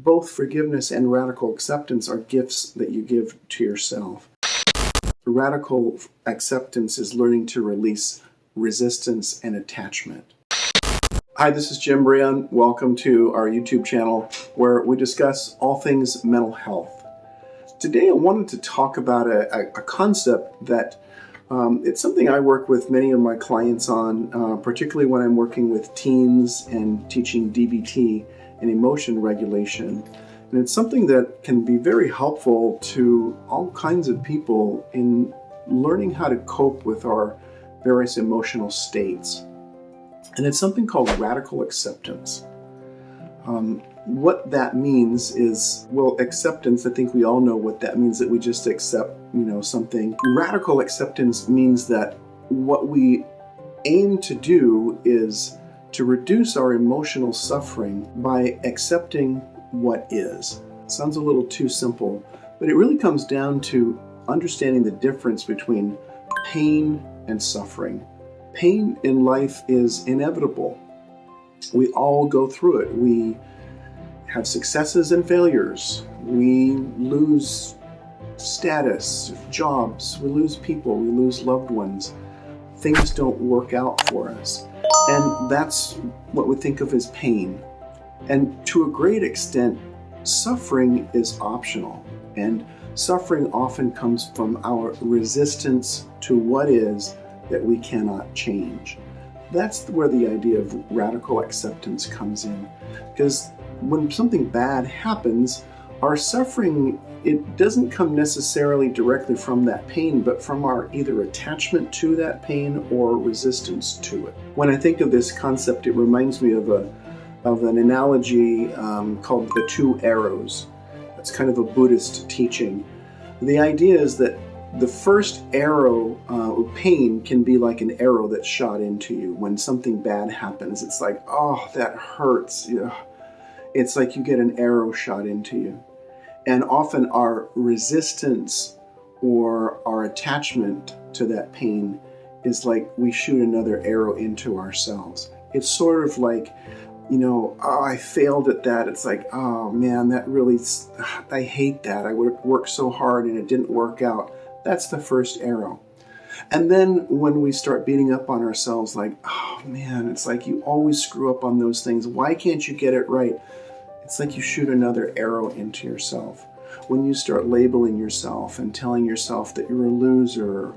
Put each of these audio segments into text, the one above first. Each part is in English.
Both forgiveness and radical acceptance are gifts that you give to yourself. Radical acceptance is learning to release resistance and attachment. Hi, this is Jim Brillon. Welcome to our YouTube channel where we discuss all things mental health. Today I wanted to talk about a concept that it's something I work with many of my clients on, particularly when I'm working with teens and teaching DBT and emotion regulation. And it's something that can be very helpful to all kinds of people in learning how to cope with our various emotional states. And it's something called radical acceptance. What that means is, well, acceptance, I think we all know what that means, that we just accept, something. Radical acceptance means that what we aim to do is to reduce our emotional suffering by accepting what is. It sounds a little too simple, but it really comes down to understanding the difference between pain and suffering. Pain in life is inevitable. We all go through it. We have successes and failures. We lose status, jobs, we lose people, we lose loved ones. Things don't work out for us. And that's what we think of as pain. And to a great extent, suffering is optional. And suffering often comes from our resistance to what is that we cannot change. That's where the idea of radical acceptance comes in. Because when something bad happens, our suffering, it doesn't come necessarily directly from that pain, but from our either attachment to that pain or resistance to it. When I think of this concept, it reminds me of an analogy called the two arrows. That's kind of a Buddhist teaching. The idea is that the first arrow of pain can be like an arrow that's shot into you. When something bad happens, it's like, oh, that hurts. It's like you get an arrow shot into you. And often our resistance or our attachment to that pain is like we shoot another arrow into ourselves. It's sort of like, oh, I failed at that. It's like, oh man, that really, I hate that. I worked so hard and it didn't work out. That's the first arrow. And then when we start beating up on ourselves like, oh man, it's like you always screw up on those things. Why can't you get it right? It's like you shoot another arrow into yourself. When you start labeling yourself and telling yourself that you're a loser,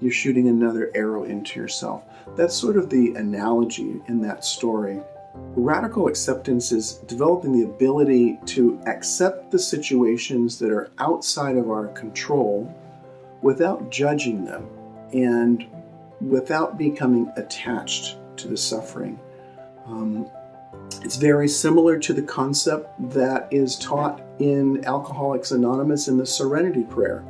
you're shooting another arrow into yourself. That's sort of the analogy in that story. Radical acceptance is developing the ability to accept the situations that are outside of our control without judging them and without becoming attached to the suffering. It's very similar to the concept that is taught in Alcoholics Anonymous in the Serenity Prayer.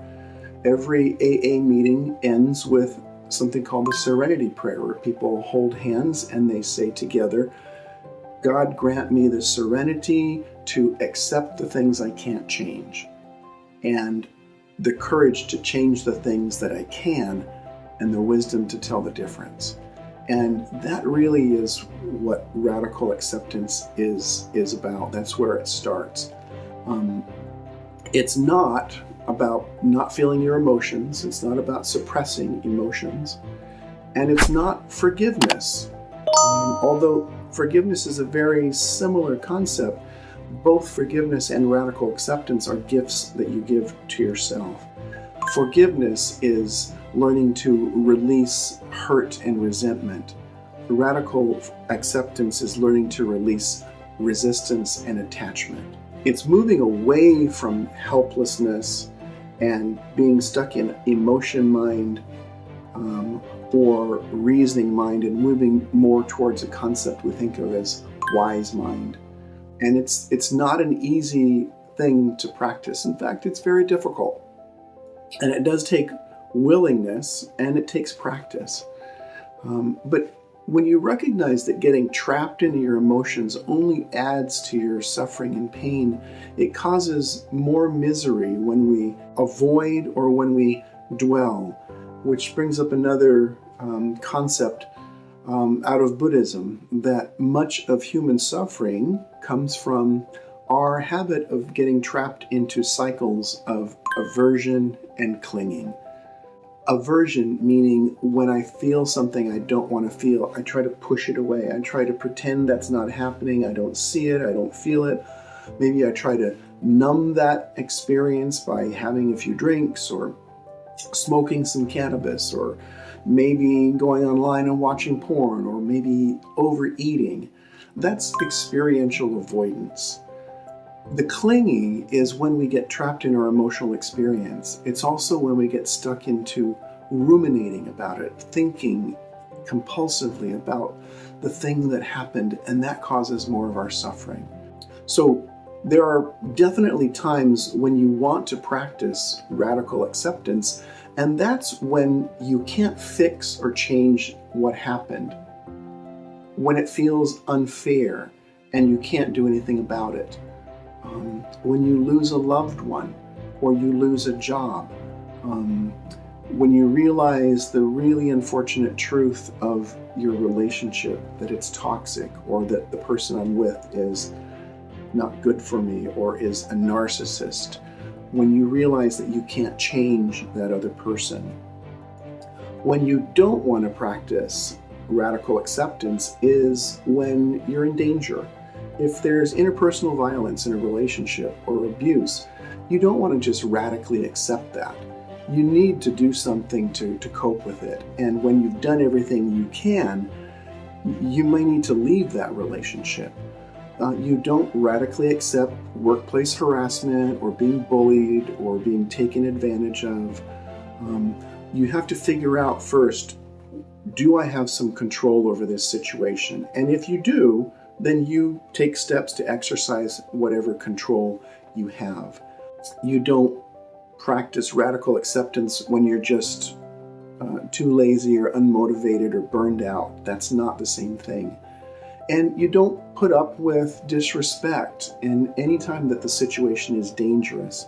Every AA meeting ends with something called the Serenity Prayer, where people hold hands and they say together, God grant me the serenity to accept the things I can't change, and the courage to change the things that I can, and the wisdom to tell the difference. And that really is what radical acceptance is about. That's where it starts. It's not about not feeling your emotions. It's not about suppressing emotions. And it's not forgiveness. Although forgiveness is a very similar concept, both forgiveness and radical acceptance are gifts that you give to yourself. Forgiveness is learning to release hurt and resentment. Radical acceptance is learning to release resistance and attachment. It's moving away from helplessness and being stuck in emotion mind or reasoning mind, and moving more towards a concept we think of as wise mind. And it's not an easy thing to practice. In fact, it's very difficult. And it does take willingness and it takes practice. But when you recognize that getting trapped into your emotions only adds to your suffering and pain, it causes more misery when we avoid or when we dwell, which brings up another concept out of Buddhism, that much of human suffering comes from our habit of getting trapped into cycles of aversion and clinging. Aversion meaning when I feel something I don't want to feel, I try to push it away. I try to pretend that's not happening. I don't see it. I don't feel it. Maybe I try to numb that experience by having a few drinks or smoking some cannabis, or maybe going online and watching porn, or maybe overeating. That's experiential avoidance. The clinging is when we get trapped in our emotional experience. It's also when we get stuck into ruminating about it, thinking compulsively about the thing that happened, and that causes more of our suffering. So there are definitely times when you want to practice radical acceptance, and that's when you can't fix or change what happened, when it feels unfair and you can't do anything about it. When you lose a loved one, or you lose a job, when you realize the really unfortunate truth of your relationship, that it's toxic, or that the person I'm with is not good for me, or is a narcissist, when you realize that you can't change that other person. When you don't want to practice radical acceptance is when you're in danger. If there's interpersonal violence in a relationship or abuse, you don't want to just radically accept that. You need to do something to cope with it. And when you've done everything you can, you may need to leave that relationship. You don't radically accept workplace harassment or being bullied or being taken advantage of. You have to figure out first, do I have some control over this situation? And if you do, then you take steps to exercise whatever control you have. You don't practice radical acceptance when you're just too lazy or unmotivated or burned out. That's not the same thing. And you don't put up with disrespect in any time that the situation is dangerous.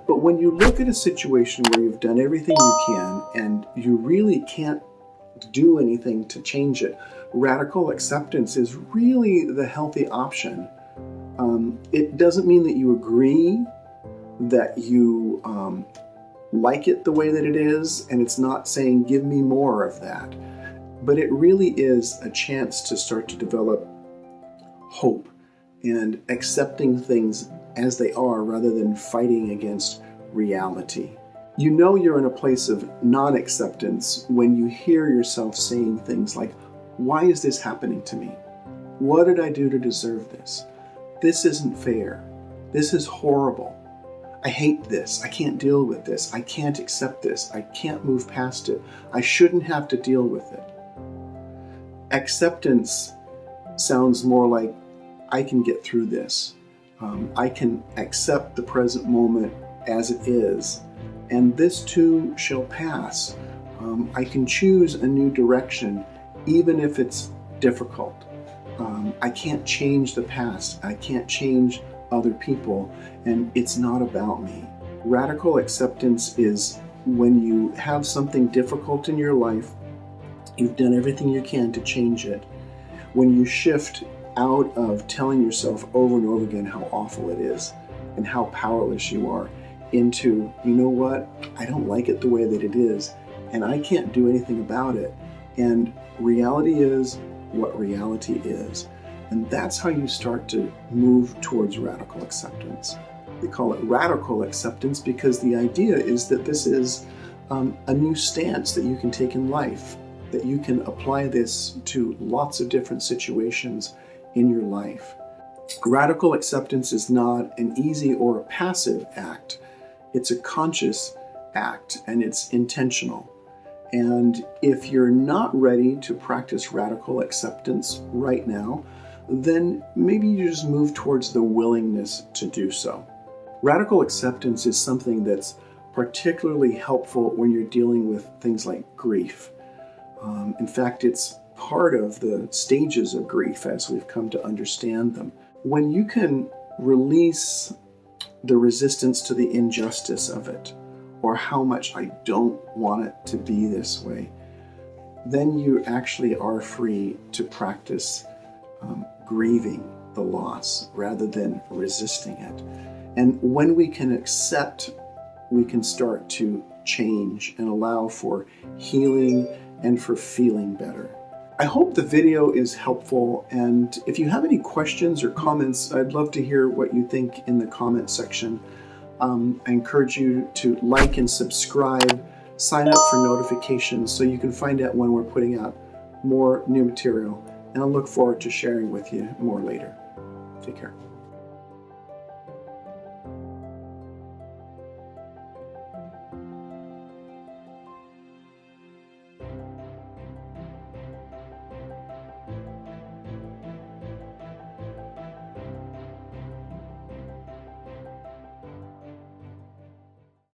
But when you look at a situation where you've done everything you can and you really can't do anything to change it, radical acceptance is really the healthy option. It doesn't mean that you agree, that you like it the way that it is, and it's not saying give me more of that. But it really is a chance to start to develop hope and accepting things as they are rather than fighting against reality. You know you're in a place of non-acceptance when you hear yourself saying things like, why is this happening to me? What did I do to deserve this? This isn't fair. This is horrible. I hate this. I can't deal with this. I can't accept this. I can't move past it. I shouldn't have to deal with it. Acceptance sounds more like I can get through this. I can accept the present moment as it is, and this too shall pass. I can choose a new direction even if it's difficult. I can't change the past. I can't change other people, and it's not about me. Radical acceptance is when you have something difficult in your life, you've done everything you can to change it. When you shift out of telling yourself over and over again how awful it is and how powerless you are, into, you know what, I don't like it the way that it is, and I can't do anything about it. And reality is what reality is. And that's how you start to move towards radical acceptance. They call it radical acceptance because the idea is that this is a new stance that you can take in life, that you can apply this to lots of different situations in your life. Radical acceptance is not an easy or a passive act. It's a conscious act, and it's intentional. And if you're not ready to practice radical acceptance right now, then maybe you just move towards the willingness to do so. Radical acceptance is something that's particularly helpful when you're dealing with things like grief. In fact, it's part of the stages of grief as we've come to understand them. When you can release the resistance to the injustice of it, or how much I don't want it to be this way, then you actually are free to practice grieving the loss rather than resisting it. And when we can accept, we can start to change and allow for healing and for feeling better. I hope the video is helpful, and if you have any questions or comments, I'd love to hear what you think in the comment section. I encourage you to like and subscribe, sign up for notifications so you can find out when we're putting out more new material, and I look forward to sharing with you more later. Take care.